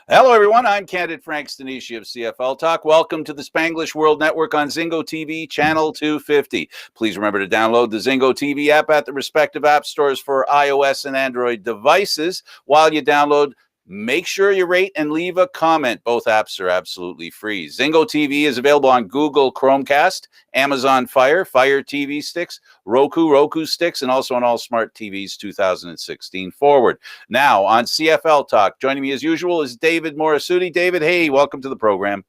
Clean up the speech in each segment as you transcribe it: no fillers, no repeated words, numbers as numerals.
Hello, everyone. I'm Candid Stanisci of CFL Talk. Welcome to the Spanglish World Network on Zingo TV, channel 250. Please remember to download the Zingo TV app at the respective app stores for iOS and Android devices. While you download, make sure you rate and leave a comment. Both apps are absolutely free. Zingo TV is available on Google Chromecast, Amazon Fire TV sticks, Roku sticks, and also on all smart TVs 2016 forward. Now on CFL Talk, joining me as usual is David Morassutti. David, hey, welcome to the program.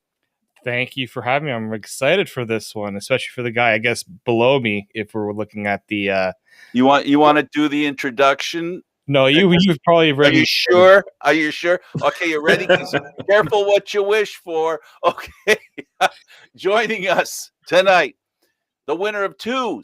Thank you for having me. I'm excited for this one, especially for the guy, I guess, below me, if we're looking at the... You want to do the introduction? No, you've probably read. Are you sure? Are you sure? Okay, you ready? Careful what you wish for. Okay. Joining us tonight, the winner of two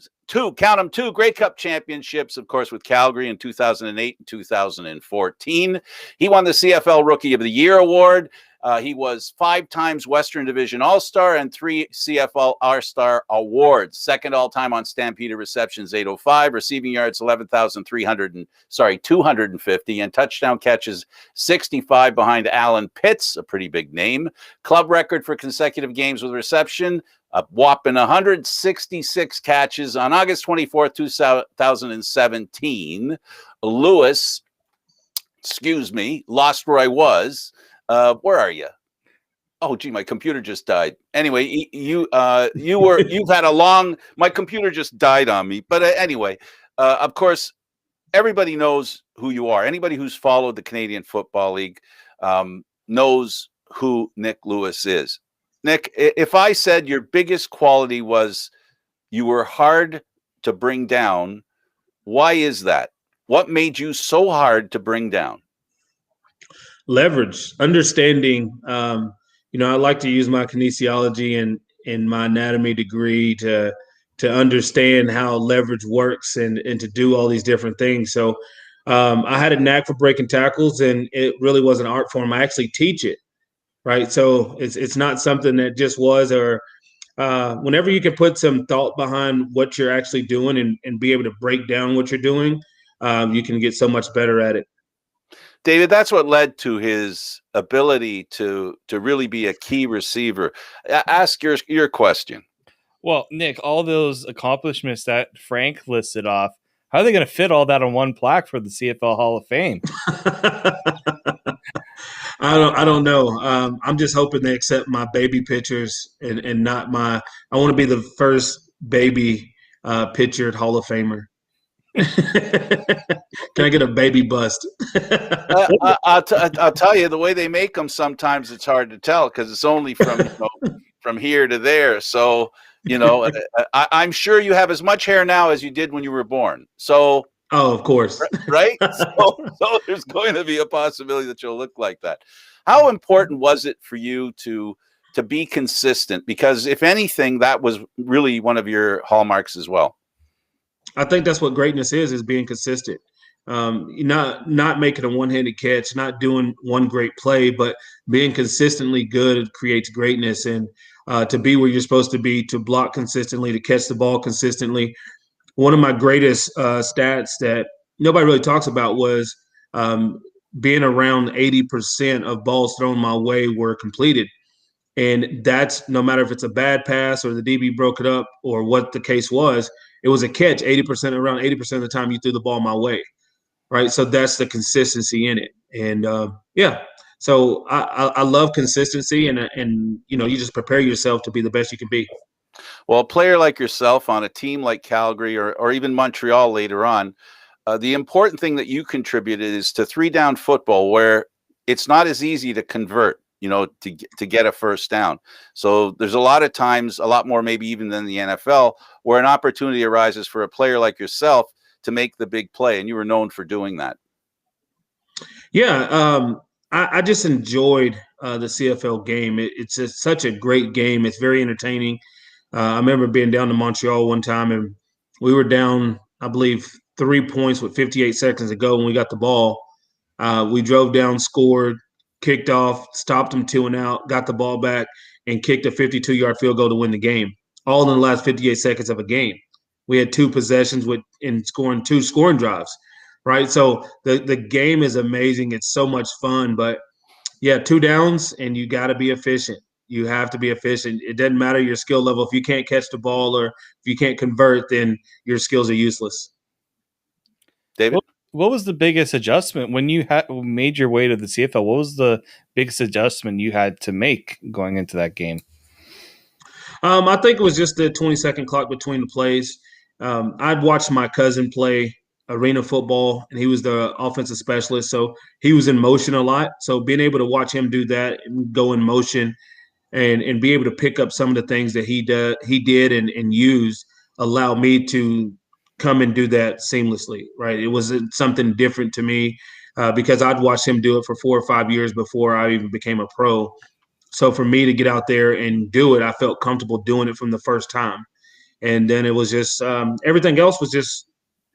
Grey Cup championships, of course, with Calgary in 2008 and 2014. He won the CFL Rookie of the Year award. He was 5 times Western Division All-Star and 3 CFL All-Star awards. Second all-time on Stampede receptions, 805, receiving yards 250, and touchdown catches 65 behind Alan Pitts, a pretty big name. Club record for consecutive games with reception, a whopping 166 catches on August 24th, 2017. Lewis, lost where I was. Where are you? Oh, gee, my computer just died. Anyway, you've had a long. My computer just died on me. But anyway, of course, everybody knows who you are. Anybody who's followed the Canadian Football League knows who Nick Lewis is. Nick, if I said your biggest quality was you were hard to bring down, why is that? What made you so hard to bring down? Leverage, understanding. I like to use my kinesiology and my anatomy degree to understand how leverage works and to do all these different things. So I had a knack for breaking tackles, and it really was an art form. I actually teach it, right? So it's not something that just was, or whenever you can put some thought behind what you're actually doing and be able to break down what you're doing, you can get so much better at it. David, that's what led to his ability to really be a key receiver. Ask your question. Well, Nick, all those accomplishments that Frank listed off, how are they going to fit all that on one plaque for the CFL Hall of Fame? I don't know. I'm just hoping they accept my baby pictures and not my. I want to be the first baby pictured Hall of Famer. Can I get a baby bust? I'll tell you, the way they make them, sometimes it's hard to tell because it's only from here to there. So, I'm sure you have as much hair now as you did when you were born. So, oh, of course, right? So there's going to be a possibility that you'll look like that. How important was it for you to be consistent? Because if anything, that was really one of your hallmarks as well. I think that's what greatness is being consistent. Not making a one-handed catch, not doing one great play, but being consistently good creates greatness. And to be where you're supposed to be, to block consistently, to catch the ball consistently. One of my greatest stats that nobody really talks about was being around 80% of balls thrown my way were completed. And that's no matter if it's a bad pass or the DB broke it up or what the case was, it was a catch around 80% of the time you threw the ball my way, right? So that's the consistency in it. And so I love consistency and you just prepare yourself to be the best you can be. Well, a player like yourself on a team like Calgary or even Montreal later on, the important thing that you contributed is to 3-down football where it's not as easy to convert. To get a first down. So there's a lot of times, a lot more maybe even than the NFL, where an opportunity arises for a player like yourself to make the big play, and you were known for doing that. Yeah, I just enjoyed the CFL game. It's just such a great game. It's very entertaining. I remember being down to Montreal one time, and we were down, I believe, 3 points with 58 seconds to go when we got the ball. We drove down, scored, kicked off, stopped them 2 and out, got the ball back, and kicked a 52-yard field goal to win the game, all in the last 58 seconds of a game. We had 2 possessions in scoring 2 scoring drives, right? So the game is amazing. It's so much fun, but Yeah, 2 downs, and you got to be efficient. You have to be efficient. It doesn't matter your skill level. If you can't catch the ball or if you can't convert, then your skills are useless. David? What was the biggest adjustment when you made your way to the CFL? What was the biggest adjustment you had to make going into that game? I think it was just the 20-second clock between the plays. I'd watched my cousin play arena football, and he was the offensive specialist, so he was in motion a lot. So being able to watch him do that and go in motion and be able to pick up some of the things that he did and use allowed me to come and do that seamlessly. Right, it was something different to me because I'd watched him do it for 4 or 5 years before I even became a pro. So for me to get out there and do it, I felt comfortable doing it from the first time. And then it was just everything else was just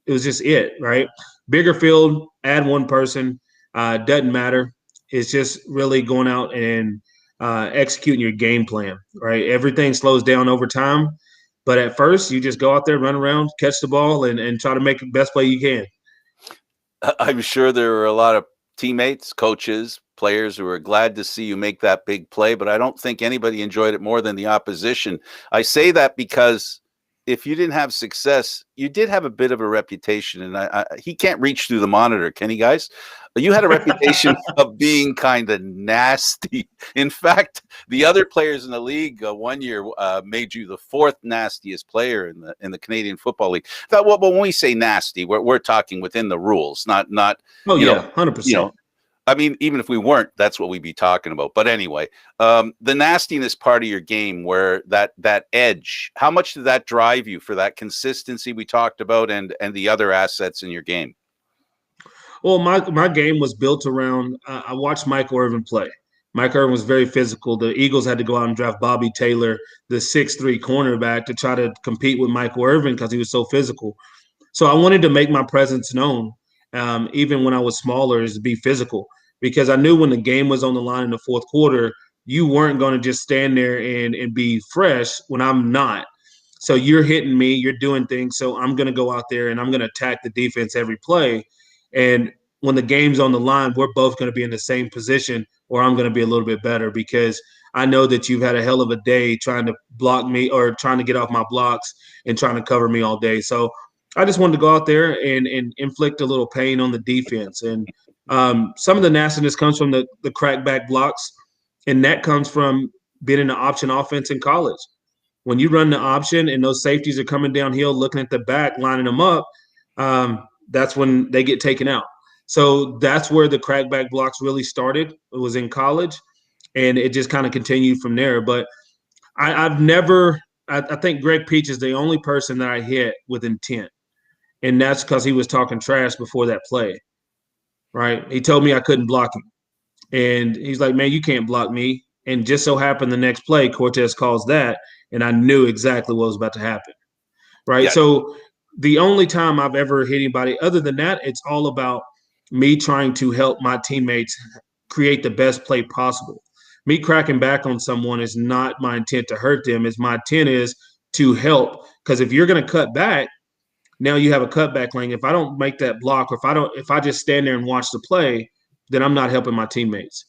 it, right? Bigger field, add one person, doesn't matter. It's just really going out and executing your game plan, right? Everything slows down over time, but at first you just go out there, run around, catch the ball, and try to make the best play you can. I'm sure there were a lot of teammates, coaches, players who were glad to see you make that big play, but I don't think anybody enjoyed it more than the opposition. I say that because if you didn't have success, you did have a bit of a reputation, and he can't reach through the monitor, can he, guys? You had a reputation of being kind of nasty. In fact, the other players in the league one year made you the fourth nastiest player in the Canadian Football League. But when we say nasty, we're talking within the rules, not. Oh you yeah, know, 100%. I mean, even if we weren't, that's what we'd be talking about. But anyway, the nastiness part of your game, where that edge, how much did that drive you for that consistency we talked about, and the other assets in your game? Well, my game was built around. I watched Michael Irvin play. Mike Irvin was very physical. The Eagles had to go out and draft Bobby Taylor, the 6'3" cornerback, to try to compete with Michael Irvin because he was so physical. So I wanted to make my presence known, even when I was smaller, is to be physical because I knew when the game was on the line in the fourth quarter, you weren't going to just stand there and be fresh when I'm not. So you're hitting me, you're doing things. So I'm going to go out there and I'm going to attack the defense every play. And when the game's on the line, we're both going to be in the same position, or I'm going to be a little bit better because I know that you've had a hell of a day trying to block me or trying to get off my blocks and trying to cover me all day. So I just wanted to go out there and inflict a little pain on the defense. And some of the nastiness comes from the crackback blocks, and that comes from being in the option offense in college. When you run the option and those safeties are coming downhill, looking at the back, lining them up, that's when they get taken out. So that's where the crackback blocks really started. It was in college, and it just kind of continued from there. But I've never – I think Greg Peach is the only person that I hit with intent, and that's because he was talking trash before that play, right? He told me I couldn't block him, and he's like, man, you can't block me. And just so happened the next play, Cortez calls that, and I knew exactly what was about to happen, right? Yeah. So the only time I've ever hit anybody other than that, it's all about me trying to help my teammates create the best play possible. Me cracking back on someone is not my intent to hurt them. It's my intent is to help. Because if you're going to cut back, now you have a cutback lane. If I don't make that block, or if I just stand there and watch the play, then I'm not helping my teammates.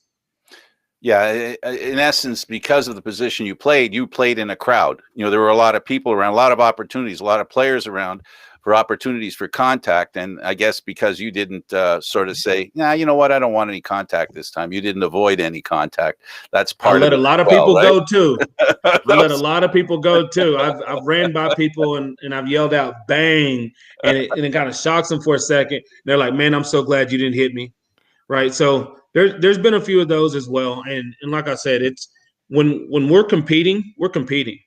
Yeah, in essence, because of the position you played in a crowd. There were a lot of people around, a lot of opportunities, a lot of players around for opportunities for contact. And I guess because you didn't sort of say, nah, you know what, I don't want any contact this time. You didn't avoid any contact. That's part of it. I let a lot of people go too. I let a lot of people go too. I've ran by people and I've yelled out bang, and it kind of shocks them for a second. They're like, man, I'm so glad you didn't hit me. Right. So there's been a few of those as well. And like I said, it's when we're competing, we're competing.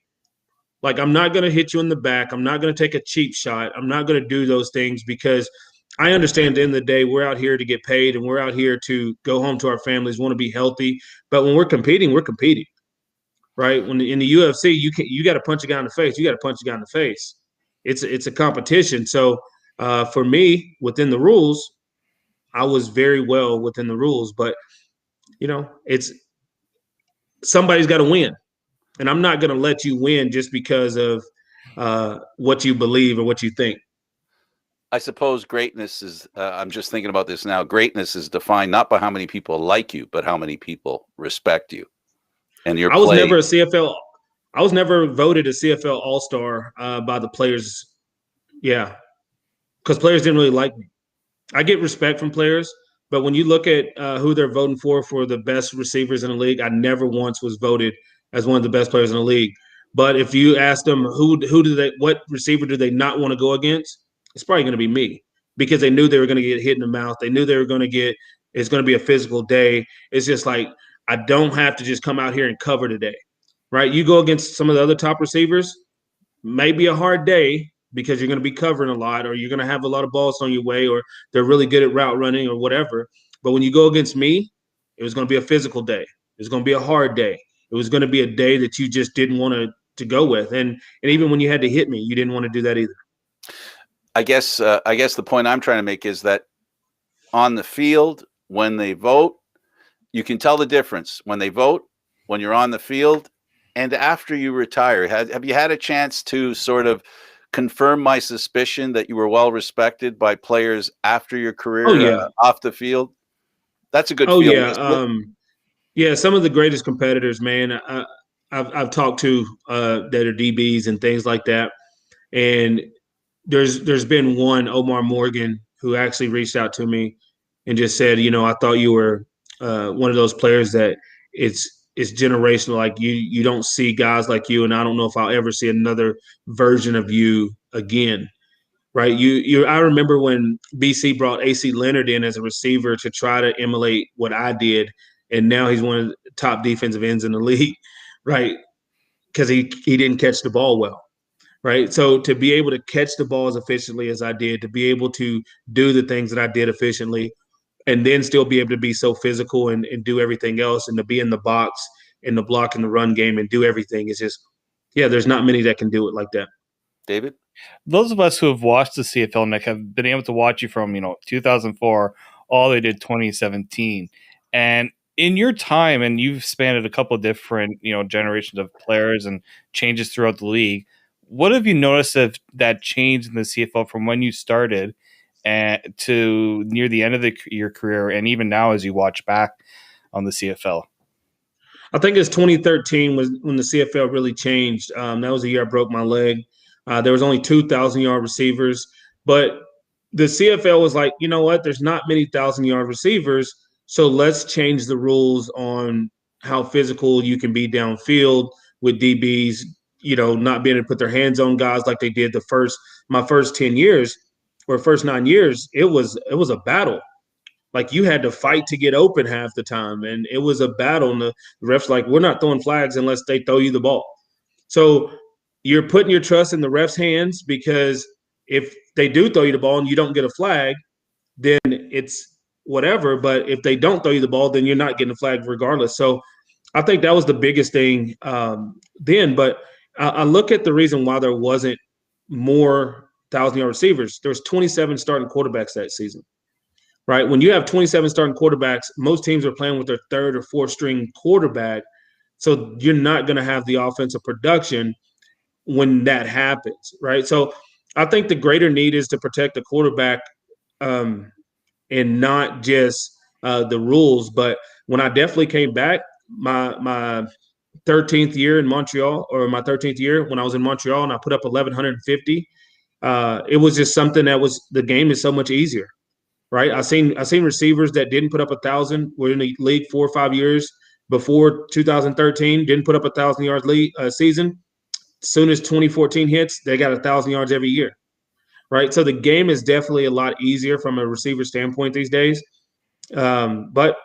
Like, I'm not going to hit you in the back. I'm not going to take a cheap shot. I'm not going to do those things because I understand at the end of the day, we're out here to get paid and we're out here to go home to our families, want to be healthy. But when we're competing, right? When in the UFC, you got to punch a guy in the face. You got to punch a guy in the face. It's a competition. So for me, within the rules, I was very well within the rules, but it's somebody's got to win, and I'm not going to let you win just because of what you believe or what you think. I suppose greatness is, I'm just thinking about this now. Greatness is defined not by how many people like you, but how many people respect you and your I was play. never a CFL. I was never voted a CFL All Star by the players. Yeah, because players didn't really like me. I get respect from players, but when you look at who they're voting for the best receivers in the league, I never once was voted as one of the best players in the league. But if you ask them what receiver do they not want to go against, it's probably going to be me because they knew they were going to get hit in the mouth. They knew they were going to get. It's going to be a physical day. It's just like I don't have to just come out here and cover today, right? You go against some of the other top receivers, may be a hard day because you're going to be covering a lot or you're going to have a lot of balls on your way or they're really good at route running or whatever. But when you go against me, it was going to be a physical day. It was going to be a hard day. It was going to be a day that you just didn't want to go with. And even when you had to hit me, you didn't want to do that either. I guess the point I'm trying to make is that on the field, when they vote, you can tell the difference when they vote, when you're on the field, and after you retire. Have you had a chance to sort of confirm my suspicion that you were well respected by players after your Oh career yeah. off the field? That's a good Oh feeling, yeah. isn't it? Yeah. Some of the greatest competitors, man. I've talked to that are DBs and things like that, and there's been one, Omar Morgan, who actually reached out to me and just said, I thought you were one of those players that it's generational. Like you don't see guys like you, and I don't know if I'll ever see another version of you again. Right? I remember when BC brought AC Leonard in as a receiver to try to emulate what I did, and now he's one of the top defensive ends in the league, right? Because he didn't catch the ball well. Right. So to be able to catch the ball as efficiently as I did, to be able to do the things that I did efficiently, and then still be able to be so physical and do everything else and to be in the box, in the block, in the run game and do everything is just, yeah, there's not many that can do it like that. David? Those of us who have watched the CFL, Nick, have been able to watch you from 2004 all the way to 2017, and in your time, and you've spanned a couple of different generations of players and changes throughout the league. What have you noticed of that change in the CFL from when you started and to near the end of your career, and even now as you watch back on the CFL? I think it's 2013 was when the CFL really changed. That was the year I broke my leg. There was only 2,000-yard receivers, but the CFL was like, you know what? There's not many 1,000-yard receivers, so let's change the rules on how physical you can be downfield with DBs. Not being able to put their hands on guys like they did my first 10 years or first 9 years. It was a battle. Like you had to fight to get open half the time, and it was a battle. And the refs like, we're not throwing flags unless they throw you the ball. So you're putting your trust in the refs' hands because if they do throw you the ball and you don't get a flag, then it's whatever. But if they don't throw you the ball, then you're not getting a flag regardless. So I think that was the biggest thing then. But I look at the reason why there wasn't more 1,000-yard receivers. There was 27 starting quarterbacks that season. Right? When you have 27 starting quarterbacks, most teams are playing with their third or fourth string quarterback. So you're not going to have the offensive production when that happens, right? So I think the greater need is to protect the quarterback and not just the rules. But when I definitely came back, my 13th year in Montreal, or my 13th year when I was in Montreal, and I put up 1,150, it was just something the game is so much easier. Right, I seen receivers that didn't put up 1,000 were in the league 4 or 5 years before 2013, didn't put up 1,000-yard season. As soon as 2014 hits, they got 1,000 yards every year. Right, so the game is definitely a lot easier from a receiver standpoint these days. But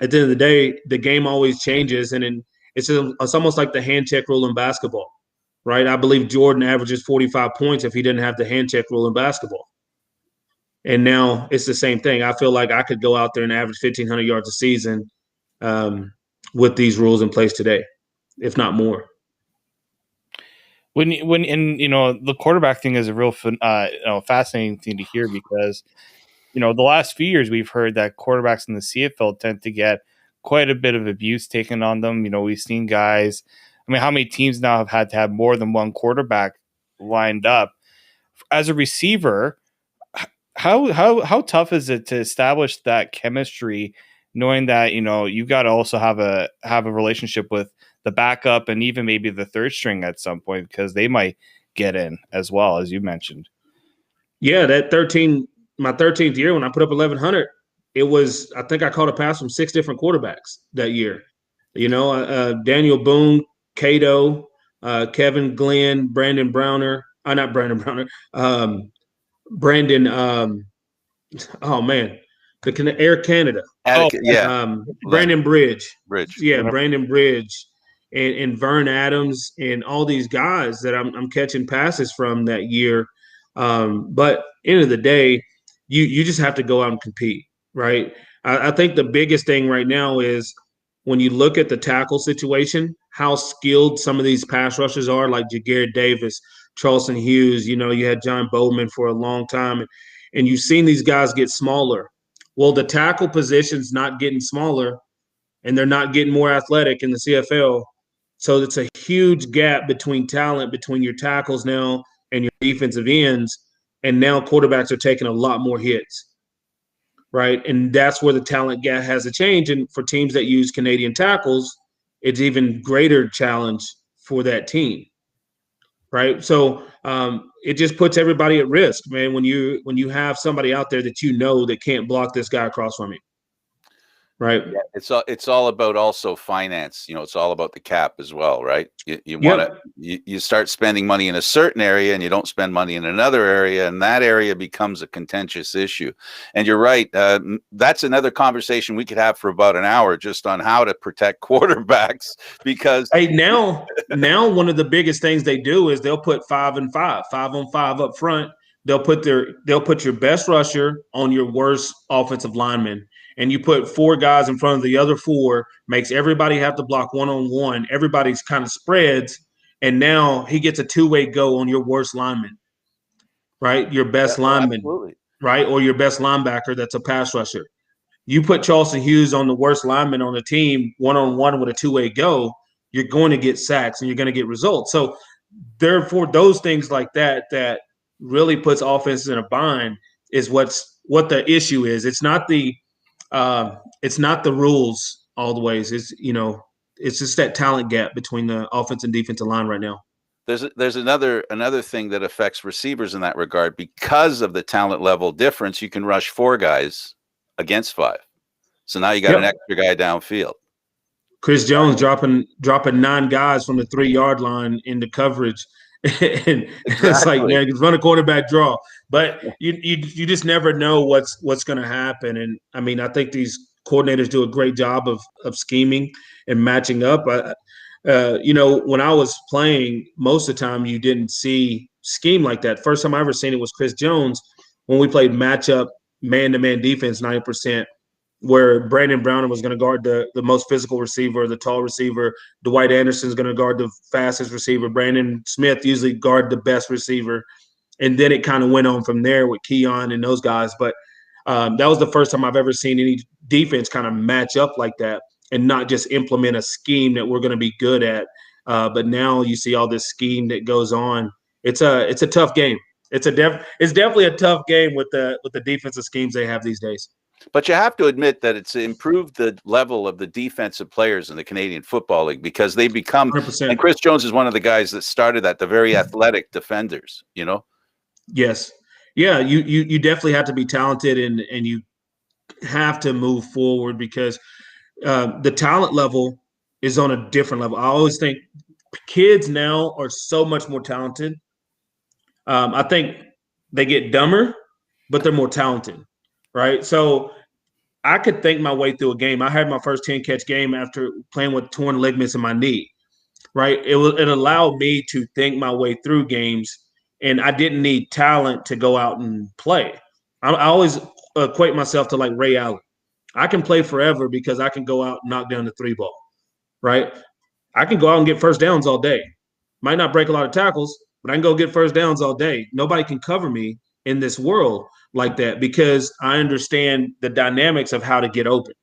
at the end of the day, the game always changes, and it's almost like the hand check rule in basketball. Right, I believe Jordan averages 45 points if he didn't have the hand check rule in basketball. And now it's the same thing. I feel like I could go out there and average 1,500 yards a season with these rules in place today, if not more. The quarterback thing is a real fascinating thing to hear because the last few years we've heard that quarterbacks in the CFL tend to get quite a bit of abuse taken on them. We've seen guys. I mean, how many teams now have had to have more than one quarterback lined up? As a receiver, how tough is it to establish that chemistry, knowing that you've got to also have a relationship with the backup and even maybe the third string at some point, because they might get in as well, as you mentioned. Yeah, my 13th year when I put up 1,100, I think I caught a pass from 6 different quarterbacks that year. Daniel Boone, Cato, Kevin Glenn, Brandon Browner, not Brandon Browner, Brandon, oh man, Air Canada. Yeah. Brandon Bridge. Bridge. Yeah, Brandon Bridge and Vern Adams and all these guys that I'm catching passes from that year. But end of the day, you just have to go out and compete, right? I think the biggest thing right now is when you look at the tackle situation, how skilled some of these pass rushers are, like Jaguar Davis, Charleston Hughes. You had John Bowman for a long time, and you've seen these guys get smaller. Well, the tackle position's not getting smaller, and they're not getting more athletic in the CFL. So it's a huge gap between talent between your tackles now and your defensive ends. And now quarterbacks are taking a lot more hits, right? And that's where the talent gap has a change. And for teams that use Canadian tackles, it's even greater challenge for that team, right? So it just puts everybody at risk, man. When you have somebody out there that that can't block this guy across from you. Right. Yeah, it's all about also finance. It's all about the cap as well, right? You want to you start spending money in a certain area and you don't spend money in another area, and that area becomes a contentious issue. And you're right. That's another conversation we could have for about an hour just on how to protect quarterbacks, because now one of the biggest things they do is they'll put 5 and 5 on 5 up front. They'll put your best rusher on your worst offensive lineman. And you put 4 guys in front of the other 4, makes everybody have to block one-on-one. Everybody's kind of spreads, and now he gets a two-way go on your worst lineman, right? Your best lineman, absolutely. Right? Or your best linebacker that's a pass rusher. You put Charleston Hughes on the worst lineman on the team, one-on-one with a two-way go, you're going to get sacks and you're going to get results. So therefore, those things like that really puts offenses in a bind is what the issue is. It's not the rules all the ways. It's just that talent gap between the offense and defensive line right now. There's another thing that affects receivers in that regard. Because of the talent level difference, you can rush 4 guys against 5. So now you got an extra guy downfield. Chris Jones dropping 9 guys from the 3-yard line into coverage. And It's like, man, run a quarterback draw. But you just never know what's going to happen. And I mean, I think these coordinators do a great job of scheming and matching up. When I was playing, most of the time you didn't see scheme like that. First time I ever seen it was Chris Jones when we played matchup man-to-man defense 90%. Where Brandon Browner was going to guard the most physical receiver, the tall receiver. Dwight Anderson's going to guard the fastest receiver. Brandon Smith usually guard the best receiver. And then it kind of went on from there with Keon and those guys. But that was the first time I've ever seen any defense kind of match up like that and not just implement a scheme that we're going to be good at. But now you see all this scheme that goes on. It's a tough game. It's definitely a tough game with the defensive schemes they have these days. But you have to admit that it's improved the level of the defensive players in the Canadian Football League, because they become 100%. And Chris Jones is one of the guys that started that, the very athletic defenders, Yes. Yeah, you definitely have to be talented and you have to move forward because the talent level is on a different level. I always think kids now are so much more talented. I think they get dumber, but they're more talented, right? So I could think my way through a game. I had my first 10-catch game after playing with torn ligaments in my knee, right? It allowed me to think my way through games, and I didn't need talent to go out and play. I always equate myself to like Ray Allen. I can play forever because I can go out and knock down the 3 ball, right? I can go out and get first downs all day. Might not break a lot of tackles, but I can go get first downs all day. Nobody can cover me in this world like that because I understand the dynamics of how to get open,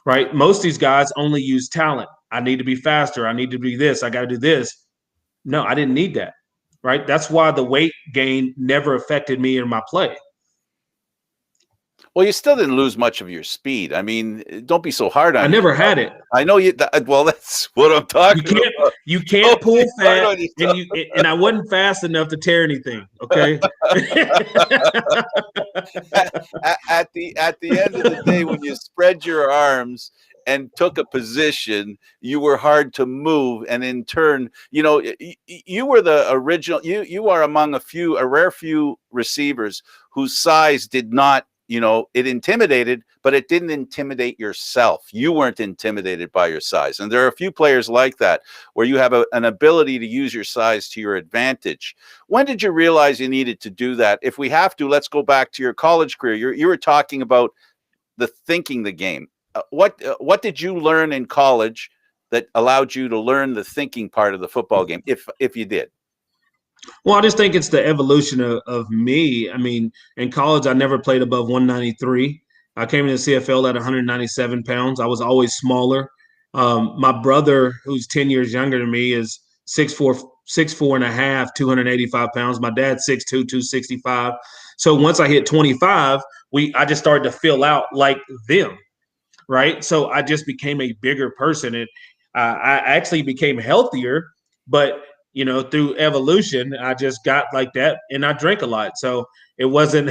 right? Most of these guys only use talent. I need to be faster. I need to be this. I got to do this. No, I didn't need that, right? That's why the weight gain never affected me in my play Well, you still didn't lose much of your speed. I mean, don't be so hard on I never had it. I know you. Well, that's what I'm talking about. You can't pull fat, and and I wasn't fast enough to tear anything. Okay. at the end of the day, when you spread your arms and took a position, you were hard to move, and in turn, you were the original. You are among a rare few receivers whose size did not. It intimidated, but it didn't intimidate yourself. You weren't intimidated by your size. And there are a few players like that where you have an ability to use your size to your advantage. When did you realize you needed to do that? If we have to, let's go back to your college career. You were talking about the game. What did you learn in college that allowed you to learn the thinking part of the football game, if you did? Well, I just think it's the evolution of me. I mean, in college, I never played above 193. I came into the CFL at 197 pounds. I was always smaller. My brother, who's 10 years younger than me, is 6'4", and a half, 285 pounds. My dad's 6'2", 265. So once I hit 25, I just started to fill out like them, right? So I just became a bigger person, and I actually became healthier, but through evolution, I just got like that, and I drank a lot. So it wasn't,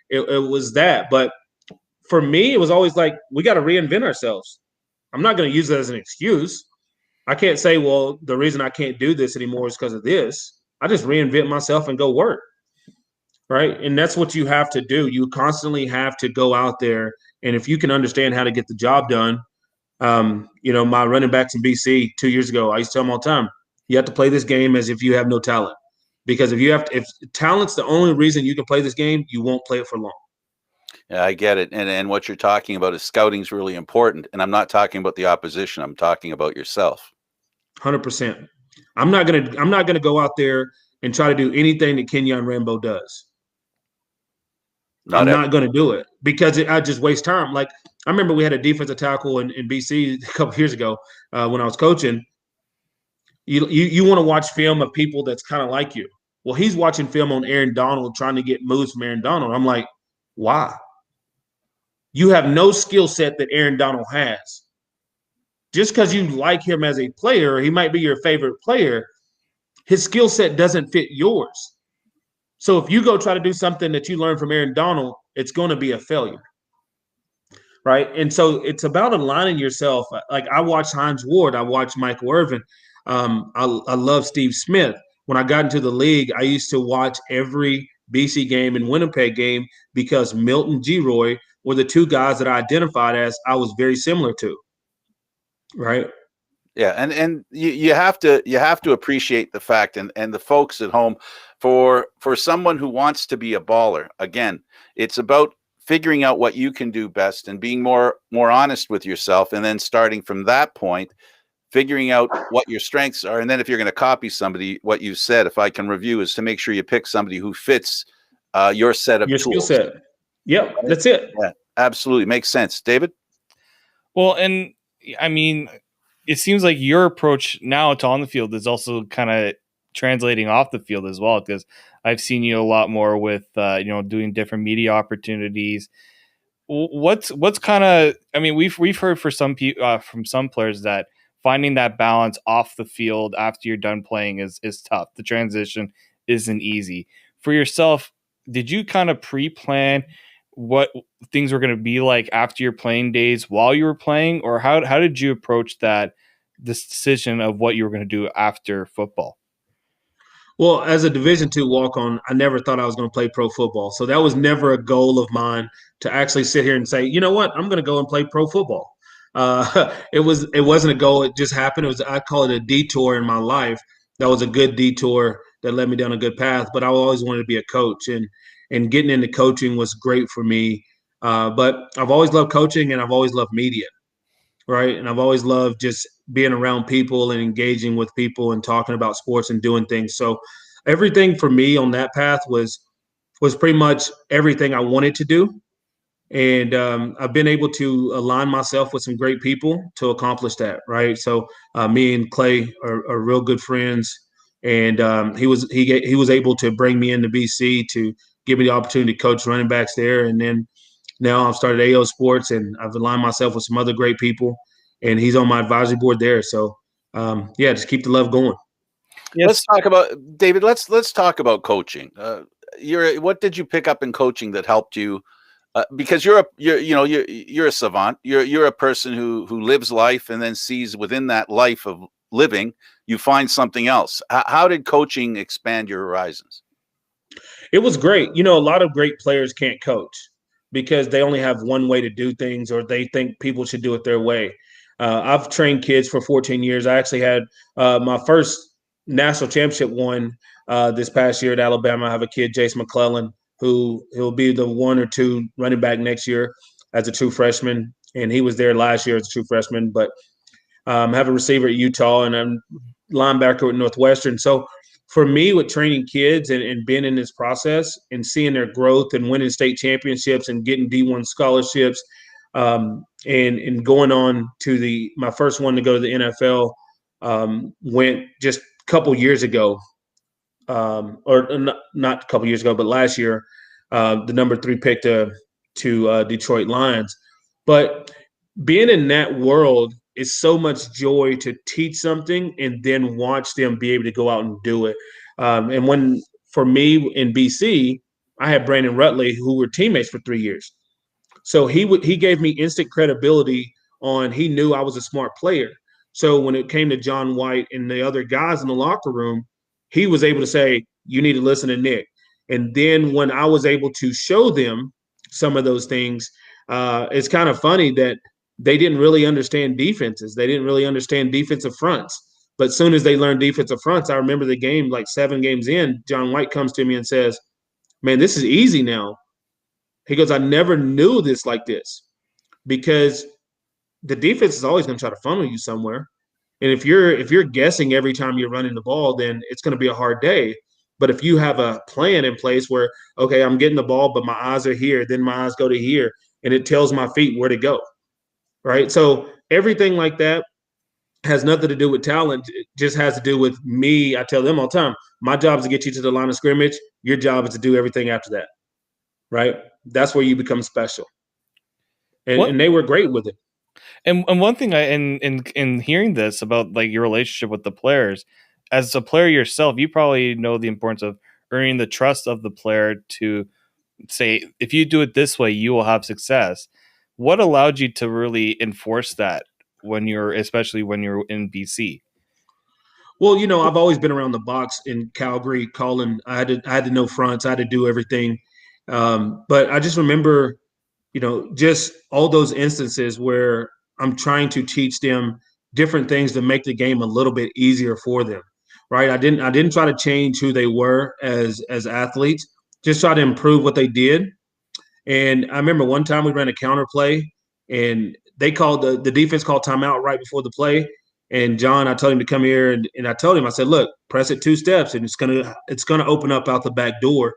it was that. But for me, it was always like, we got to reinvent ourselves. I'm not going to use it as an excuse. I can't say, well, the reason I can't do this anymore is because of this. I just reinvent myself and go work. Right. And that's what you have to do. You constantly have to go out there. And if you can understand how to get the job done, my running backs in BC 2 years ago, I used to tell them all the time, you have to play this game as if you have no talent, because if talent's the only reason you can play this game, you won't play it for long. Yeah, I get it. And what you're talking about is scouting is really important. And I'm not talking about the opposition. I'm talking about yourself. 100%. I'm not gonna go out there and try to do anything that Kenyon Rambo does. I'm not going to do it because I just waste time. Like, I remember we had a defensive tackle in BC a couple of years ago when I was coaching. You want to watch film of people that's kind of like you. Well, he's watching film on Aaron Donald, trying to get moves from Aaron Donald. I'm like, why? You have no skill set that Aaron Donald has. Just because you like him as a player, he might be your favorite player, his skill set doesn't fit yours. So if you go try to do something that you learned from Aaron Donald, it's going to be a failure. Right. And so it's about aligning yourself. Like, I watched Hines Ward. I watched Michael Irvin. I love Steve Smith. When I got into the league, I used to watch every BC game and Winnipeg game because Milton Giroy were the two guys that I identified as I was very similar to. Right. Yeah, and you have to appreciate the fact, and the folks at home, for someone who wants to be a baller, again, it's about figuring out what you can do best and being more honest with yourself, and then starting from that point, figuring out what your strengths are, and then if you're going to copy somebody, what you said, if I can review, is to make sure you pick somebody who fits your set of tools. Skill set. Yep, that's it. Yeah, absolutely makes sense, David. Well, and I mean, it seems like your approach now to on the field is also kind of translating off the field as well, because I've seen you a lot more with, doing different media opportunities. What's kind of, I mean, we've heard for some people, from some players, that finding that balance off the field after you're done playing is tough. The transition isn't easy. For yourself, did you kind of pre-plan what things were going to be like after your playing days while you were playing, or how did you approach this decision of what you were going to do after football? Well, as a Division II walk-on, I never thought I was going to play pro football. So that was never a goal of mine to actually sit here and say, you know what, I'm going to go and play pro football. It wasn't a goal. It just happened. I call it a detour in my life. That was a good detour that led me down a good path. But I always wanted to be a coach, and getting into coaching was great for me. But I've always loved coaching, and I've always loved media, right? And I've always loved just being around people and engaging with people and talking about sports and doing things. So everything for me on that path was pretty much everything I wanted to do. And I've been able to align myself with some great people to accomplish that, right? So me and Clay are real good friends, and he was able to bring me into BC to give me the opportunity to coach running backs there. And then now I've started AO Sports, and I've aligned myself with some other great people, and he's on my advisory board there. So, just keep the love going. Yes. Let's talk about David. Let's talk about coaching. What did you pick up in coaching that helped you? Because you're a savant. You're a person who lives life and then sees within that life of living, you find something else. How did coaching expand your horizons? It was great. A lot of great players can't coach because they only have one way to do things, or they think people should do it their way. I've trained kids for 14 years. I actually had my first national championship won this past year at Alabama. I have a kid, Jace McClellan, who he'll be the 1 or 2 running back next year as a true freshman, and he was there last year as a true freshman. But I have a receiver at Utah, and I'm linebacker at Northwestern. So for me, with training kids and being in this process and seeing their growth and winning state championships and getting D1 scholarships, and going on to my first one to go to the NFL, went just a couple years ago, or not a couple years ago, but last year, the number 3 pick to Detroit Lions. But being in that world is so much joy to teach something and then watch them be able to go out and do it. And for me in BC, I had Brandon Rutley, who were teammates for 3 years. So he gave me instant credibility he knew I was a smart player. So when it came to John White and the other guys in the locker room, he was able to say, you need to listen to Nick. And then when I was able to show them some of those things, it's kind of funny that they didn't really understand defenses. They didn't really understand defensive fronts. But as soon as they learned defensive fronts, I remember the game, like 7 games in, John White comes to me and says, man, this is easy now. He goes, I never knew this like this, because the defense is always going to try to funnel you somewhere. And if you're guessing every time you're running the ball, then it's going to be a hard day. But if you have a plan in place where, okay, I'm getting the ball, but my eyes are here, then my eyes go to here, and it tells my feet where to go, right? So everything like that has nothing to do with talent. It just has to do with me. I tell them all the time, my job is to get you to the line of scrimmage. Your job is to do everything after that, right? That's where you become special. And they were great with it. And one thing in hearing this about like your relationship with the players, as a player yourself, you probably know the importance of earning the trust of the player to say, if you do it this way, you will have success. What allowed you to really enforce that especially when you're in BC? Well, I've always been around the box in Calgary calling. I had to know fronts. I had to do everything. But I just remember, just all those instances where I'm trying to teach them different things to make the game a little bit easier for them, right? I didn't try to change who they were as athletes, just try to improve what they did. And I remember one time we ran a counter play, and they called the defense called timeout right before the play. And John, I told him to come here, and I told him, I said, look, press it 2 steps, and it's gonna open up out the back door.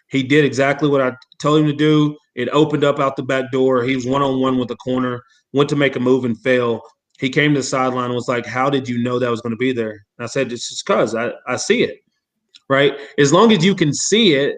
He did exactly what I told him to do. It opened up out the back door. He was one-on-one with the corner, went to make a move and fail. He came to the sideline and was like, how did you know that was going to be there? And I said, it's just because I see it, right? As long as you can see it,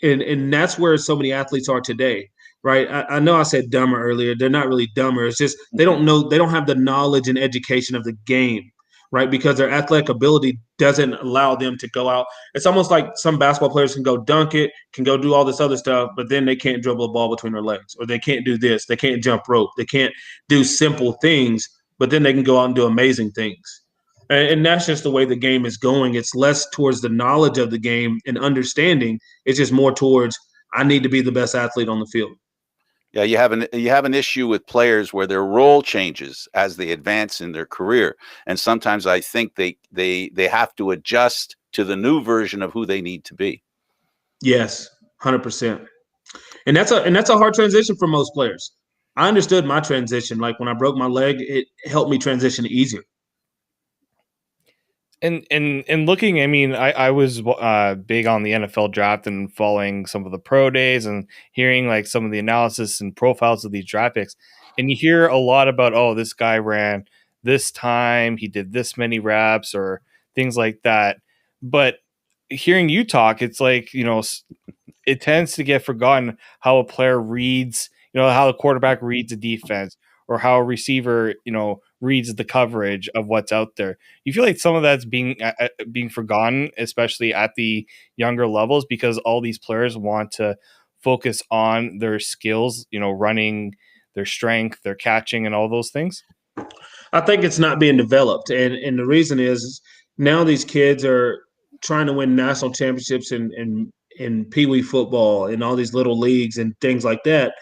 and that's where so many athletes are today, right? I know I said dumber earlier. They're not really dumber. It's just they don't know. They don't have the knowledge and education of the game, right? Because their athletic ability doesn't allow them to go out. It's almost like some basketball players can go dunk it, can go do all this other stuff, but then they can't dribble a ball between their legs, or they can't do this. They can't jump rope. They can't do simple things, but then they can go out and do amazing things. And that's just the way the game is going. It's less towards the knowledge of the game and understanding. It's just more towards, I need to be the best athlete on the field. Yeah, you have an issue with players where their role changes as they advance in their career, and sometimes I think they have to adjust to the new version of who they need to be. Yes, 100%. And that's a hard transition for most players. I understood my transition. Like when I broke my leg, it helped me transition easier. And looking, I mean, I was big on the NFL draft and following some of the pro days and hearing like some of the analysis and profiles of these draft picks. And you hear a lot about, oh, this guy ran this time, he did this many reps or things like that. But hearing you talk, it's like, it tends to get forgotten how a player reads how the quarterback reads the defense or how a receiver, reads the coverage of what's out there. You feel like some of that's being forgotten, especially at the younger levels, because all these players want to focus on their skills, running, their strength, their catching, and all those things. I think it's not being developed, and the reason is now these kids are trying to win national championships in Pee Wee football and all these little leagues and things like that.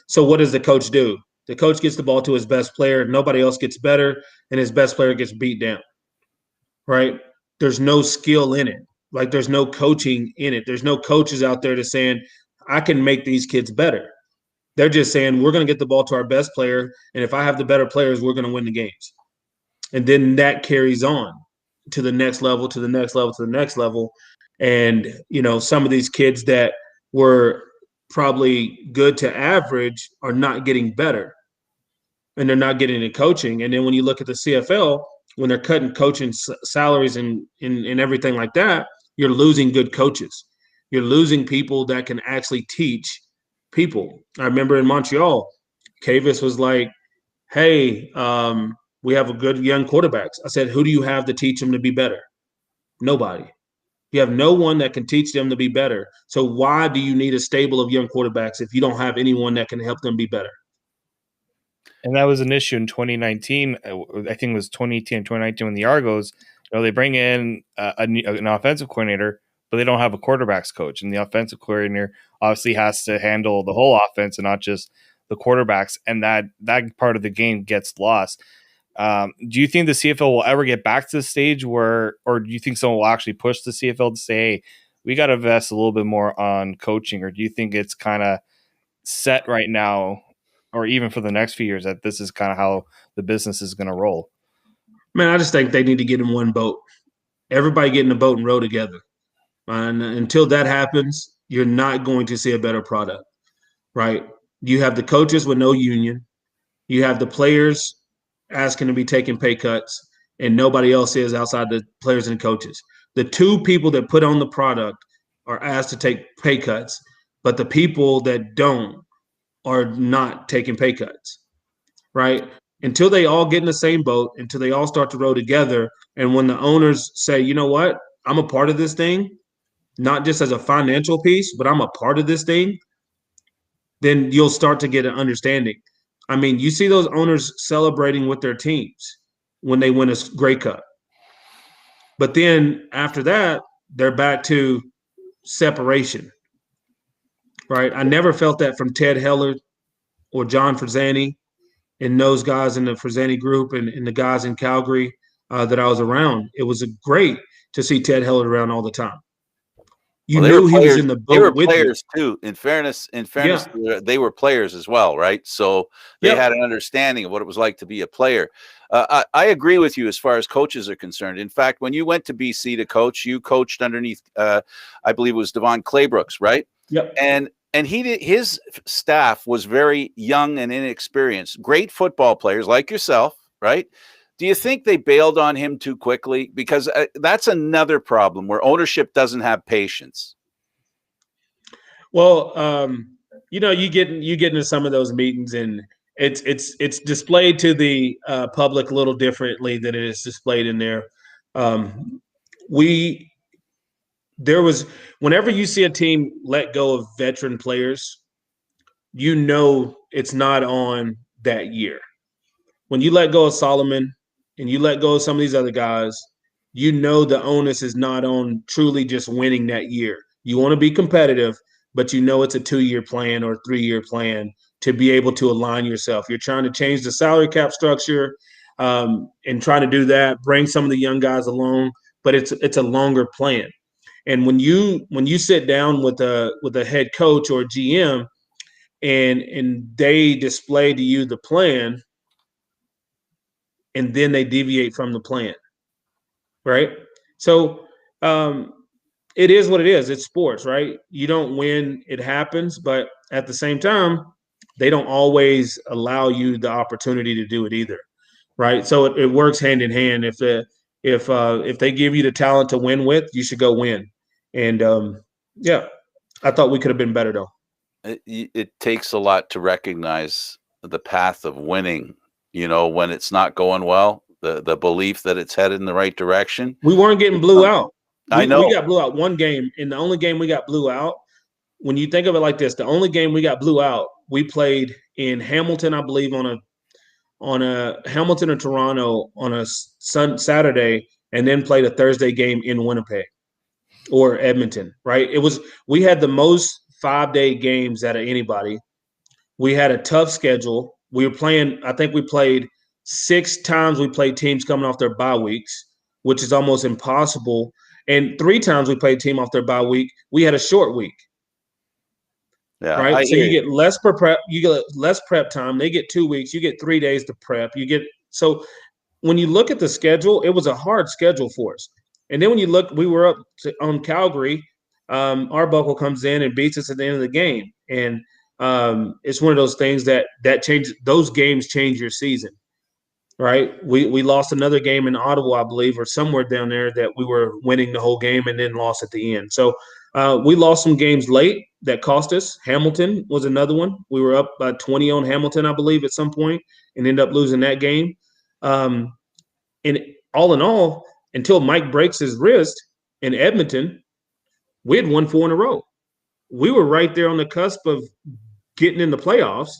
So what does the coach do? The coach gets the ball to his best player. Nobody else gets better, and his best player gets beat down. Right? There's no skill in it. Like there's no coaching in it. There's no coaches out there to saying, I can make these kids better. They're just saying, we're going to get the ball to our best player, and if I have the better players, we're going to win the games. And then that carries on to the next level, to the next level, to the next level. And, some of these kids that were probably good to average are not getting better, and they're not getting the coaching. And then when you look at the CFL, when they're cutting coaching salaries and everything like that, you're losing good coaches. You're losing people that can actually teach people. I remember in Montreal, Cavis was like, hey, we have a good young quarterbacks. I said, who do you have to teach them to be better? Nobody. You have no one that can teach them to be better. So why do you need a stable of young quarterbacks if you don't have anyone that can help them be better? And that was an issue in 2019. I think it was 2018 and 2019 when the Argos, they bring in an offensive coordinator, but they don't have a quarterbacks coach. And the offensive coordinator obviously has to handle the whole offense and not just the quarterbacks. And that part of the game gets lost. Do you think the CFL will ever get back to the stage or do you think someone will actually push the CFL to say, hey, we got to invest a little bit more on coaching? Or do you think it's kind of set right now, or even for the next few years, that this is kind of how the business is going to roll? Man, I just think they need to get in one boat. Everybody get in the boat and row together. And until that happens, you're not going to see a better product, right? You have the coaches with no union. You have the players asking to be taking pay cuts, and nobody else is outside the players and coaches. The two people that put on the product are asked to take pay cuts, but the people that don't are not taking pay cuts, right? Until they all get in the same boat, until they all start to row together, and when the owners say, you know what, I'm a part of this thing, not just as a financial piece, but I'm a part of this thing, then you'll start to get an understanding. I mean, you see those owners celebrating with their teams when they win a Grey Cup. But then after that, they're back to separation, right? I never felt that from Ted Hellard or John Frazani and those guys in the Frazani group and the guys in Calgary that I was around. It was great to see Ted Hellard around all the time. You knew he was in the boat. They were players too. In fairness, Yeah. they were players as well, right? So they had an understanding of what it was like to be a player. I agree with you as far as coaches are concerned. In fact, when you went to BC to coach, you coached underneath, I believe it was Devon Claybrooks, right? Yep. And his staff was very young and inexperienced, great football players like yourself, right? Do you think they bailed on him too quickly? Because that's another problem where ownership doesn't have patience. Well, you get into some of those meetings, and it's displayed to the public a little differently than it is displayed in there. Whenever you see a team let go of veteran players, it's not on that year. When you let go of Solomon and you let go of some of these other guys, the onus is not on truly just winning that year. You want to be competitive, but it's a 2-year plan or a 3-year plan to be able to align yourself. You're trying to change the salary cap structure and trying to do that, bring some of the young guys along, but it's a longer plan. And when you sit down with a head coach or GM and they display to you the plan, and then they deviate from the plan, right? So it is what it is. It's sports, right? You don't win, it happens, but at the same time, they don't always allow you the opportunity to do it either, right? So it works hand in hand. If they give you the talent to win with, you should go win. And I thought we could have been better though. it takes a lot to recognize the path of winning. When it's not going well, the belief that it's headed in the right direction. We weren't getting blew out. I know. We got blew out one game, and the only game we got blew out, when you think of it like this, the only game we got blew out, we played in Hamilton, I believe, on a Hamilton or Toronto on a Saturday, and then played a Thursday game in Winnipeg or Edmonton. Right? We had the most 5-day games out of anybody. We had a tough schedule. We were playing. I think we played 6 times. We played teams coming off their bye weeks, which is almost impossible. And 3 times we played team off their bye week. We had a short week. Yeah, right. So you get less prep. You get less prep time. They get 2 weeks. You get 3 days to prep. So when you look at the schedule, it was a hard schedule for us. And then when you look, we were up on Calgary. Arbuckle comes in and beats us at the end of the game, and it's one of those things that changes. Those games change your season. Right. We lost another game in Ottawa, I believe, or somewhere down there that we were winning the whole game and then lost at the end. So we lost some games late that cost us. Hamilton was another one. We were up by 20 on Hamilton, I believe, at some point and ended up losing that game. And all in all, until Mike breaks his wrist in Edmonton, we had won 4 in a row. We were right there on the cusp of getting in the playoffs.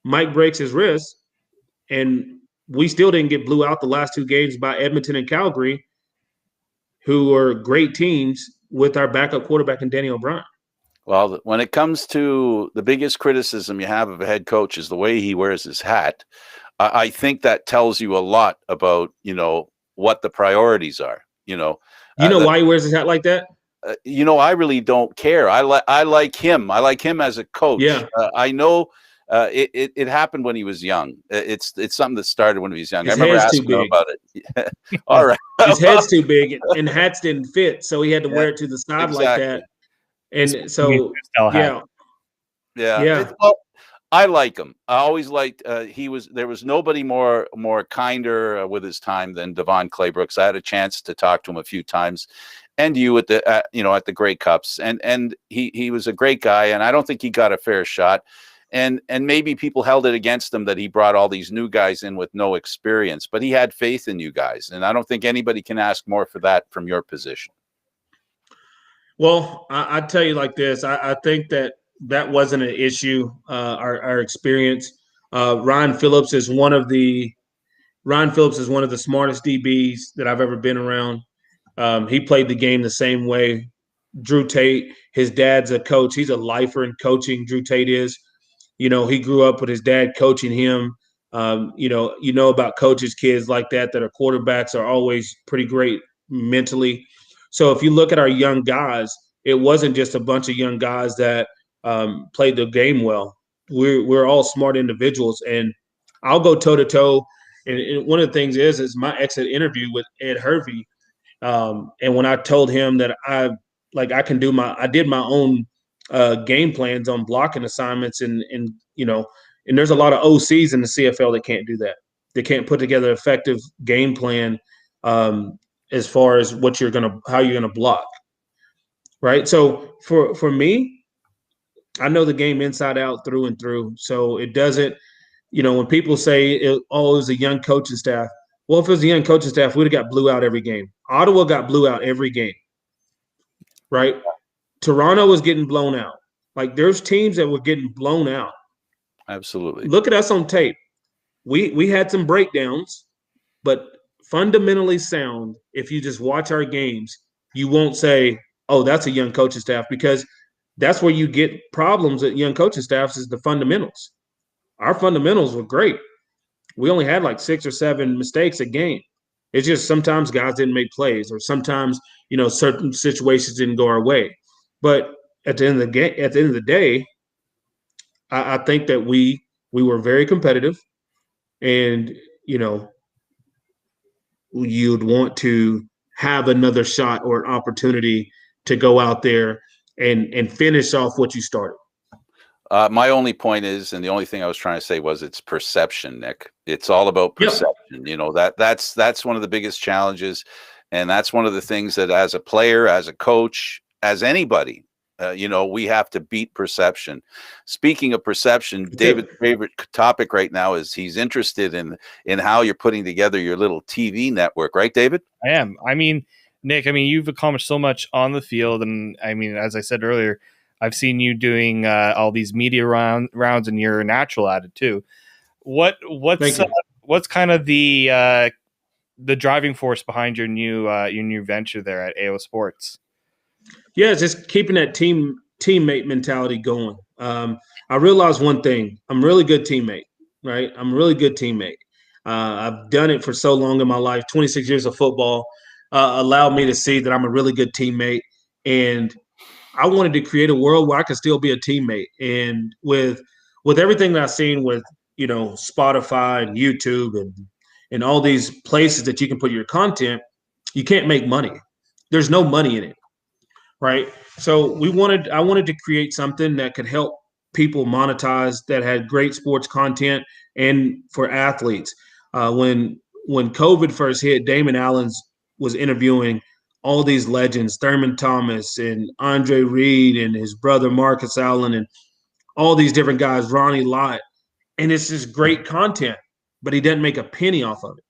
Mike breaks his wrist, and we still didn't get blew out the last 2 games by Edmonton and Calgary, who are great teams with our backup quarterback and Danny O'Brien. Well, when it comes to the biggest criticism you have of a head coach is the way he wears his hat. I think that tells you a lot about, what the priorities are, why he wears his hat like that? I really don't care. I like him. I like him as a coach. Yeah. I know it happened when he was young. It's something that started when he was young. His I remember head's asking him about it. All right. His head's too big and hats didn't fit, so he had to wear it to the side like that. And so, yeah. Well, I like him. I always liked. There was nobody more kinder with his time than Devon Claybrooks. I had a chance to talk to him a few times, and you at the Grey Cups, and he was a great guy, and I don't think he got a fair shot. And maybe people held it against him that he brought all these new guys in with no experience, but he had faith in you guys, and I don't think anybody can ask more for that from your position. Well, I tell you like this. I think that wasn't an issue. Our experience. Ryan Phillips is one of the smartest DBs that I've ever been around. He played the game the same way. Drew Tate, his dad's a coach. He's a lifer in coaching. Drew Tate is. He grew up with his dad coaching him. About coaches' kids like that are quarterbacks are always pretty great mentally. So if you look at our young guys, it wasn't just a bunch of young guys that played the game well. We're all smart individuals, and I'll go toe to toe. And one of the things is my exit interview with Ed Hervey, and when I told him that I did my own game plans on blocking assignments, and there's a lot of OCs in the CFL that can't do that. They can't put together an effective game plan as far as how you're gonna block, right? So for me, I know the game inside out, through and through. So it doesn't, when people say it was a young coaching staff. Well, if it was a young coaching staff, we'd have got blew out every game. Ottawa got blew out every game, right? Toronto was getting blown out. Like, there's teams that were getting blown out. Absolutely. Look at us on tape. We had some breakdowns, but fundamentally sound. If you just watch our games, you won't say, "Oh, that's a young coaching staff," because that's where you get problems at young coaching staffs is the fundamentals. Our fundamentals were great. We only had like 6 or 7 mistakes a game. It's just sometimes guys didn't make plays, or sometimes certain situations didn't go our way. But at the end of the day, I think that we were very competitive, and you'd want to have another shot or an opportunity to go out there and finish off what you started. My only point is, and the only thing I was trying to say was, it's perception, Nick. It's all about perception. Yep. That's one of the biggest challenges, and that's one of the things that, as a player, as a coach, as anybody, we have to beat perception. Speaking of perception, David's favorite topic right now is he's interested in how you're putting together your little TV network, right, David? I am. I mean, Nick, you've accomplished so much on the field, and as I said earlier, I've seen you doing all these media rounds, and you're natural at it too. What's kind of the driving force behind your new venture there at AO Sports? Yeah, it's just keeping that teammate mentality going. I realized one thing: I'm a really good teammate, right? I'm a really good teammate. I've done it for so long in my life. 26 years of football allowed me to see that I'm a really good teammate, and I wanted to create a world where I could still be a teammate. And with everything that I've seen with Spotify and YouTube and all these places that you can put your content, you can't make money. There's no money in it, right? So I wanted to create something that could help people monetize, that had great sports content, and for athletes. When COVID first hit, Damon Allen was interviewing all these legends, Thurman Thomas and Andre Reed and his brother Marcus Allen and all these different guys, Ronnie Lott, and it's just great content, but he doesn't make a penny off of it,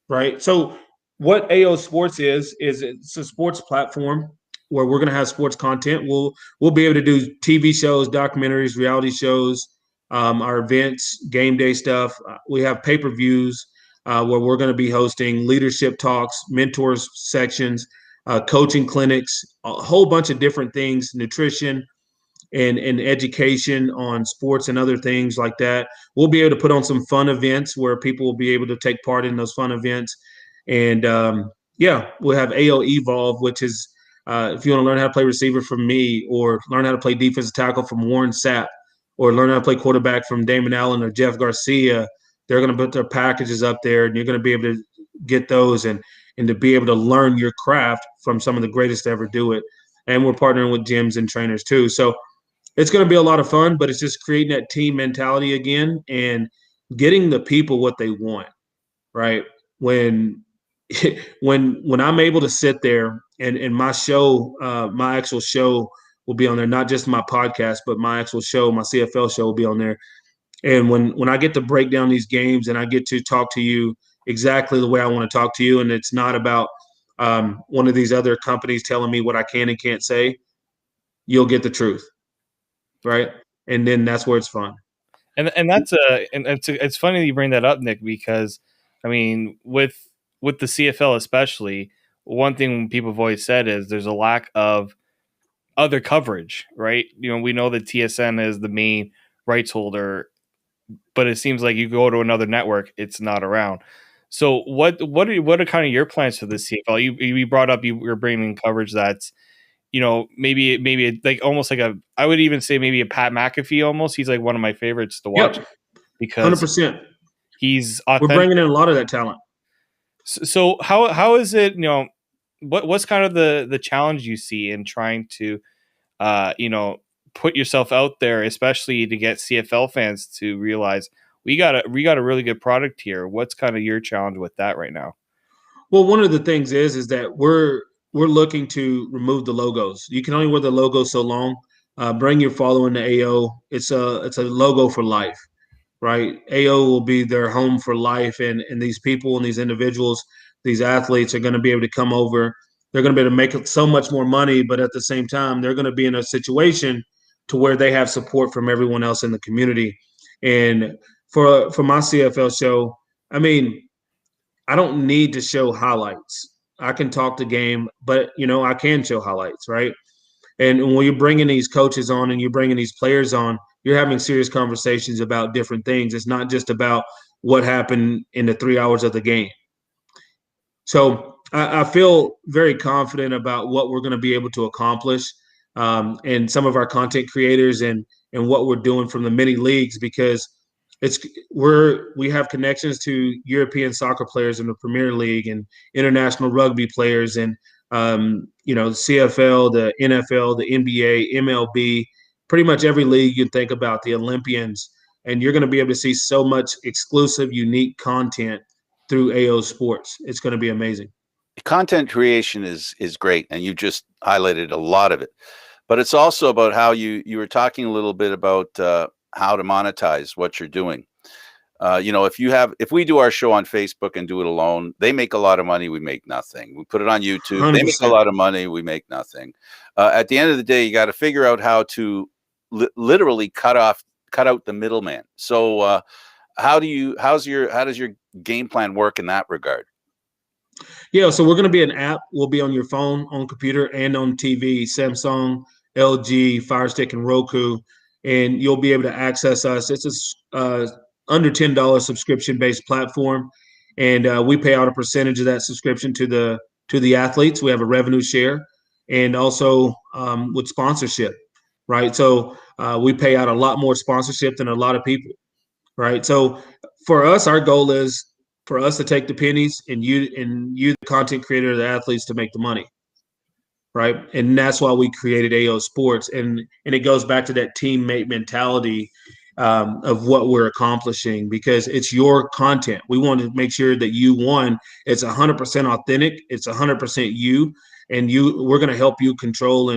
right? So what AO Sports is it's a sports platform where we're going to have sports content. We'll be able to do TV shows, documentaries, reality shows, our events, game day stuff. We have pay-per-views where we're going to be hosting leadership talks, mentors sections, coaching clinics, a whole bunch of different things, nutrition and education on sports and other things like that. We'll be able to put on some fun events where people will be able to take part in those fun events. And we'll have AO Evolve, which is if you want to learn how to play receiver from me, or learn how to play defensive tackle from Warren Sapp, or learn how to play quarterback from Damon Allen or Jeff Garcia, they're going to put their packages up there, and you're going to be able to get those and to be able to learn your craft from some of the greatest to ever do it. And we're partnering with gyms and trainers too. So it's going to be a lot of fun, but it's just creating that team mentality again and getting the people what they want, right? When I'm able to sit there and my show, my actual show will be on there, not just my podcast, but my actual show, my CFL show will be on there. And when I get to break down these games and I get to talk to you exactly the way I want to talk to you, and it's not about one of these other companies telling me what I can and can't say, you'll get the truth, right? And then that's where it's fun. And it's funny that you bring that up, Nick, because with the CFL especially, one thing people have always said is there's a lack of other coverage, right? We know that TSN is the main rights holder, but it seems like you go to another network, it's not around. So what are kind of your plans for the CFL? You brought up you were bringing coverage that's maybe like almost like I would even say maybe a Pat McAfee almost. He's like one of my favorites to watch because 100%. he's authentic. We're bringing in a lot of that talent. So how is it? What's kind of the challenge you see in trying to put yourself out there, especially to get CFL fans to realize we got a really good product here. What's kind of your challenge with that right now? Well, one of the things is that we're looking to remove the logos. You can only wear the logo so long. Bring your following to AO. It's a logo for life, right? AO will be their home for life, and these people and these individuals, these athletes are going to be able to come over. They're going to be able to make so much more money, but at the same time, they're going to be in a situation to where they have support from everyone else in the community. And for my CFL show, I don't need to show highlights. I can talk the game, but I can show highlights, right? And when you're bringing these coaches on and you're bringing these players on, you're having serious conversations about different things. It's not just about what happened in the 3 hours of the game. So I feel very confident about what we're going to be able to accomplish, and some of our content creators and what we're doing from the mini leagues, because we have connections to European soccer players in the Premier League and international rugby players and CFL, the NFL, the NBA, MLB, pretty much every league you think about, the Olympians, and you're going to be able to see so much exclusive, unique content through AO Sports. It's going to be amazing. content creation is great, and you just highlighted a lot of it. But it's also about how you were talking a little bit about how to monetize what you're doing. If we do our show on Facebook and do it alone, they make a lot of money. We make nothing. We put it on YouTube. 100%. They make a lot of money. We make nothing. At the end of the day, you got to figure out how to literally cut out the middleman. So how does your game plan work in that regard? Yeah, so we're going to be an app. We'll be on your phone, on computer, and on TV, Samsung, LG, Fire Stick, and Roku, and you'll be able to access us. It's a under $10 subscription-based platform, and we pay out a percentage of that subscription to the athletes. We have a revenue share, and also with sponsorship, right? So we pay out a lot more sponsorship than a lot of people, right? So for us, our goal is for us to take the pennies and you, the content creator, the athletes, to make the money, right? And that's why we created AO Sports, and it goes back to that teammate mentality of what we're accomplishing, because it's your content. We want to make sure that it's 100% authentic, it's 100% you, and we're going to help you control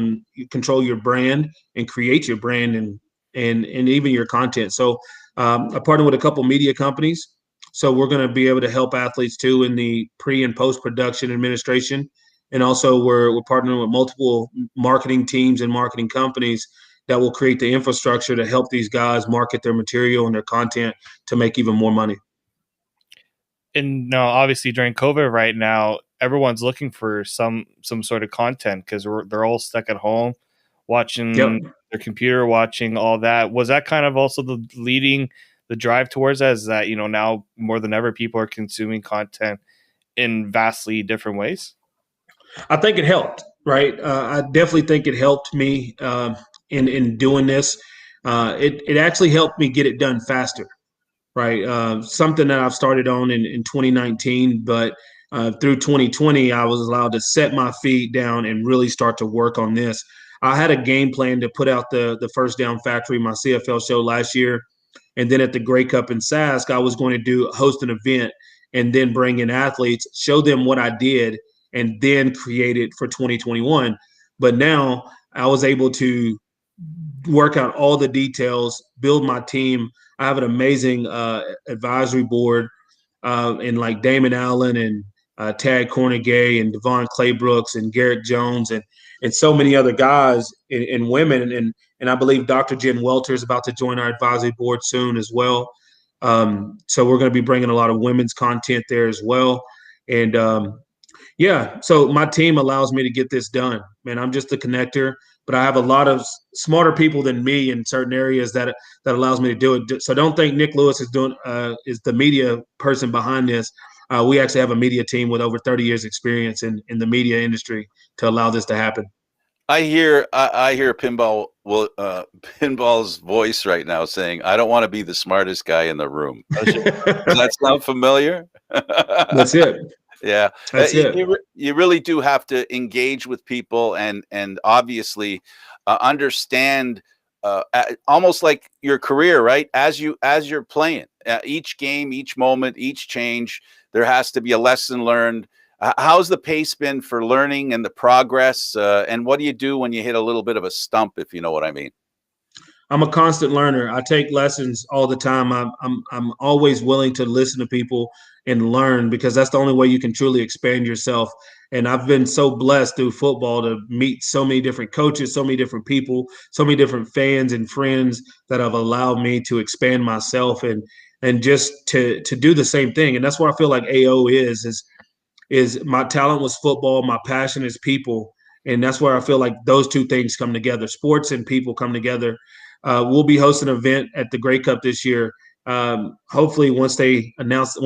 your brand and create your brand and even your content. So I partner with a couple media companies. So we're going to be able to help athletes too in the pre and post production administration. And also we're partnering with multiple marketing teams and marketing companies that will create the infrastructure to help these guys market their material and their content to make even more money. And now, obviously, during COVID right now, everyone's looking for some sort of content because they're all stuck at home watching their computer, watching all that. Was that kind of also the drive towards that? Is that, now more than ever, people are consuming content in vastly different ways? I think it helped, right? I definitely think it helped me in doing this. It actually helped me get it done faster, right? Something that I've started on in 2019, but through 2020, I was allowed to set my feet down and really start to work on this. I had a game plan to put out the First Down Factory, my CFL show last year. And then at the Grey Cup in Sask, I was going to host an event and then bring in athletes, show them what I did, and then create it for 2021. But now I was able to work out all the details, build my team. I have an amazing advisory board and like Damon Allen and Tad Cornegay and Devon Claybrooks and Garrett Jones and so many other guys and women. And I believe Dr. Jen Welter is about to join our advisory board soon as well. So we're going to be bringing a lot of women's content there as well. And so my team allows me to get this done. Man, I'm just a connector, but I have a lot of smarter people than me in certain areas that allows me to do it. So don't think Nick Lewis is the media person behind this. We actually have a media team with over 30 years experience in the media industry to allow this to happen. I hear Pinball's voice right now saying, "I don't want to be the smartest guy in the room." Does that sound familiar? That's it. Yeah, that's it. You really do have to engage with people and obviously understand almost like your career, right? As you're playing each game, each moment, each change, there has to be a lesson learned. How's the pace been for learning and the progress? And what do you do when you hit a little bit of a stump, if you know what I mean? I'm a constant learner. I take lessons all the time. I'm always willing to listen to people and learn, because that's the only way you can truly expand yourself. And I've been so blessed through football to meet so many different coaches, so many different people, so many different fans and friends that have allowed me to expand myself and just to do the same thing. And that's what I feel like AO is my talent was football, my passion is people. And that's where I feel like those two things come together. Sports and people come together. We'll be hosting an event at the Grey Cup this year. Hopefully once the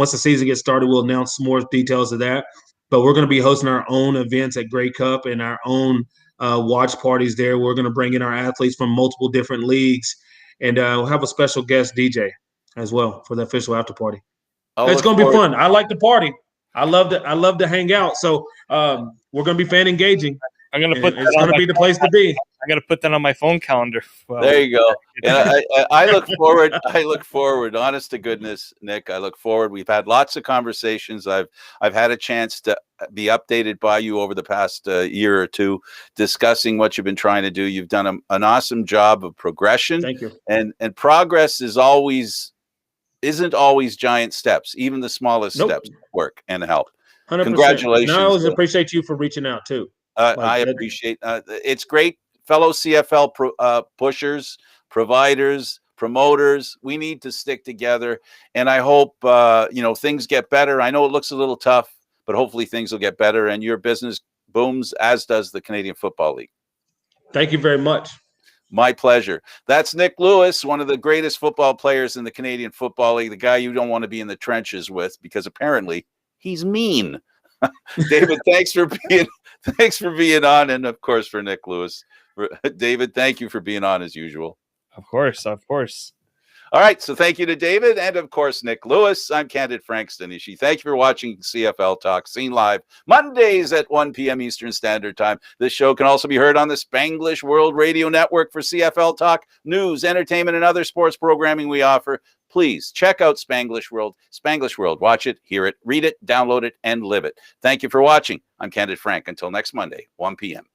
season gets started, we'll announce more details of that. But we're going to be hosting our own events at Grey Cup and our own watch parties there. We're going to bring in our athletes from multiple different leagues, and we'll have a special guest DJ as well for the official after party. It's going to be fun. I like the party. I love to hang out. So we're going to be fan engaging. I'm going to put it's going to be the place to be. I got to put that on my phone calendar. Well, there you go. And I look forward. I look forward. Honest to goodness, Nick, I look forward. We've had lots of conversations. I've had a chance to be updated by you over the past year or two, discussing what you've been trying to do. You've done an awesome job of progression. Thank you. And progress isn't always giant steps. Even the smallest steps work and help. 100%. Congratulations. And I always appreciate you for reaching out too. I appreciate it's great. Fellow CFL pushers, providers, promoters, we need to stick together. And I hope, things get better. I know it looks a little tough, but hopefully things will get better and your business booms, as does the Canadian Football League. Thank you very much. My pleasure. That's Nick Lewis, one of the greatest football players in the Canadian Football League, the guy you don't want to be in the trenches with because apparently he's mean. David, thanks for being on, and of course for Nick Lewis. David, thank you for being on as usual. Of course. All right, so thank you to David and of course Nick Lewis. I'm Candid Frank Stanisci. Thank you for watching CFL Talk, seen live Mondays at 1 p.m. Eastern Standard Time. This show can also be heard on the Spanglish World Radio Network for CFL Talk, news, entertainment, and other sports programming we offer. Please check out Spanglish World. Spanglish World. Watch it, hear it, read it, download it, and live it. Thank you for watching. I'm Candid Frank. Until next Monday, 1 p.m.